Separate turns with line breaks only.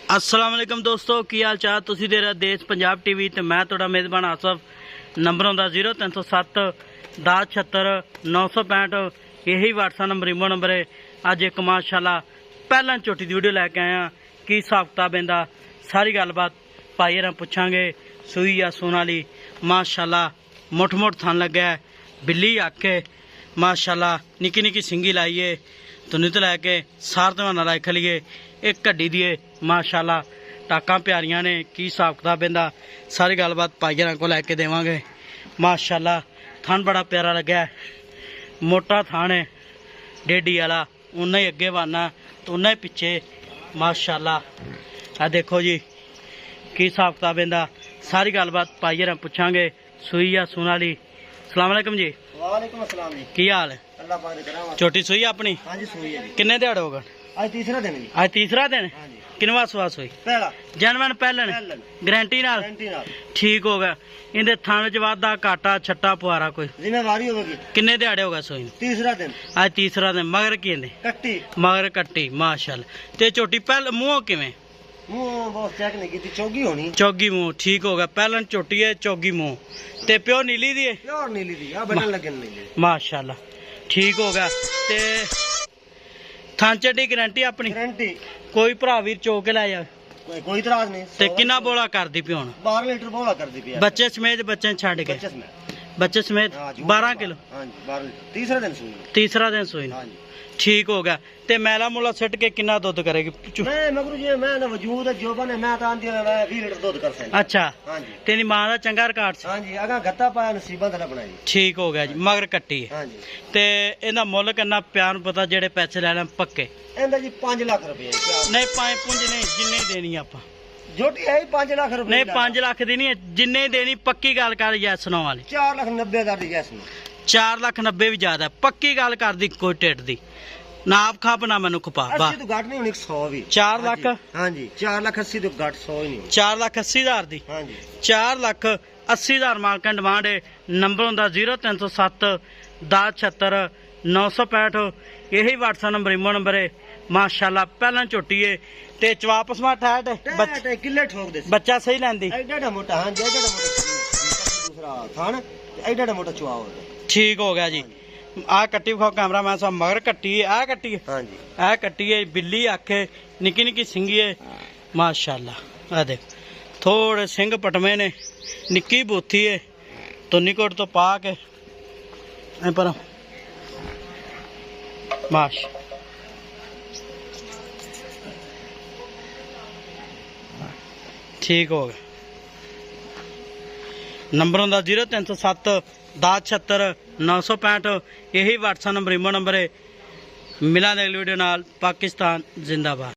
अस्सलाम वालेकुम दोस्तों, की हाल चाल? तुसी दे रहे देश पंजाब टीवी ते मैं तुहाडा मेज़बान आसफ। नंबर आउंदा 0307 10 76 965। यही व्हाट्सएप नंबर इमो नंबर है। अज एक माशाल्लाह पहला झोटी की वीडियो लैके आया। की हिसाब किताब इहदा सारी गलबात भाई होरां पुछांगे। सूई या सून वाली माशाल्लाह मुठ मुठ थन लग्या है, बिल्ली आके माशाल्लाह निक्की निक्की सिंगी लाइए तुनी तो लैके सार दवाना लाई खलीए। एक घड्डी दिए माशाल्लाह टाकां प्यारियां ने। की हिसाब किताब इहदा सारी गलबात भाई होरां को लैके देवांगे। माशाल्लाह थन बड़ा प्यारा लग्या है, मोटा थान है डेडी वाला, उन्ना ही अगे वाना तो उन्ना ही पिछे माशाल्लाह। आ देखो जी की हिसाब किताब इहदा सारी गलबात भाई होरां पुछांगे। सूई या सून वाली। सलाम अलैकुम जी।
वालेकुम अस्सलाम जी।
की हाल है?
अल्लाह पाक दे करम।
छोटी सूई अपनी?
हां जी सूई है जी।
किन्ने दिहाड़े हो गए?
आज तीसरा दिन जी।
आज तीसरा दिन?
हां जी।
किनवा सुआ सूई?
पहला
जनवन पहलन गारंटी नाल?
गारंटी नाल।
ठीक हो गया। इंदे थाने च वादा घाटा छट्टा पुआरा कोई?
जिम्मेवारी होगी।
किन्ने दिहाड़े हो गए सूई?
तीसरा दिन।
आज तीसरा दिन। मगर की इंदे?
कट्टी।
मगर कट्टी माशाल्लाह। ते छोटी पहल मुंह किवें?
मुंह बहुत चेक नहीं की, चौगी होनी।
चौगी मुंह ठीक हो गया। पहलन छोटी है, चौगी मुंह ते प्यो नीली दी है?
प्योर नीली दी आ बटन लगन नहीं
माशाल्लाह ठीक हो गया। ते थांचड़ी गारंटी अपनी?
गारंटी।
कोई भरा वीर चौक के लै जा
कोई इतराज नहीं।
ते किन्ना बोला कर दी पियो?
12 लीटर बोला कर दी पिया।
बच्चे समेत बच्चे छड़ के? बच्चे समेत
हाँ जी,
12 किलो।
हां जी 12 लीटर। तीसरा दिन सूई।
तीसरा दिन सूई।
हां जी
ठीक हो गया। ते मैला मुला सिट के किन्ना दुध करेगी?
मैं मगरू जी मैं ना वजूद है जोबन है, मैं तो आंदी मैं 20 लीटर दूध कर सकदा।
अच्छा
हां जी।
तेरी मां दा चंगा रिकॉर्ड सी?
हां जी अगा गत्ता पाया नसीबा दा बनाई।
ठीक हो गया जी। मगर कट्टी है।
हां जी।
ते इहदा मुੱਲ किन्ना प्यार पता जेड़े पैसे लेने पक्के?
ਇਹਦਾ ਜੀ 5 ਲੱਖ ਰੁਪਏ।
नहीं 5 नहीं जिन्ने ही देनी आपां।
ਜੋਟੀ ਹੈ 5 ਲੱਖ ਰੁਪਏ।
नहीं 5 लाख दी नहीं जिन्ने ही देनी। पक्की गल कर यस नो वाली।
4,90,000 ਦੀ ਗੈਸ ਨੂੰ।
4,90,000 भी ज्यादा। पक्की गल कर दी कोई टिट दी ना आप खप ना मैनू खपा।
80 ਤੋਂ ਘੱਟ ਨਹੀਂ ਹੋਣੀ। 100 ਵੀ।
4 ਲੱਖ?
ਹਾਂ ਜੀ 4,80,000 ਤੋਂ ਘੱਟ 100 ਹੀ ਨਹੀਂ ਹੋਣੀ।
4,80,000 दी?
ਹਾਂ ਜੀ
4,80,000 मालकन डिमांड है। नंबर होंदा 0307 10 76 965। यही व्हाट्सएप नंबर इमो नंबर है। माशाल्लाह पहला झोटी है ते चवापस मा ठहट है।
बच्चे किले ठोक दे।
बच्चा सही लैंदी?
एडा मोटा। हां जी एडा मोटा दूसरा थान एडा मोटा चुआ हो।
ठीक हो गया जी। आ कट्टी खाओ कैमरा मैन साहब। मगर कट्टी है, आ कट्टी है।
हां जी
आ कट्टी है, बिल्ली आखे निक्की निक्की सिंगी है माशाल्लाह। आ देख थोड़े सिंग पटमे ने, निक्की बूथी है तो निकोट तो पा के पर माश। ठीक हो गया। नंबर होंदा 0307 10 76 965। यही व्हाट्सएप नंबर इमो नंबर है। मिलांगे अगली वीडियो नाल। पाकिस्तान जिंदाबाद।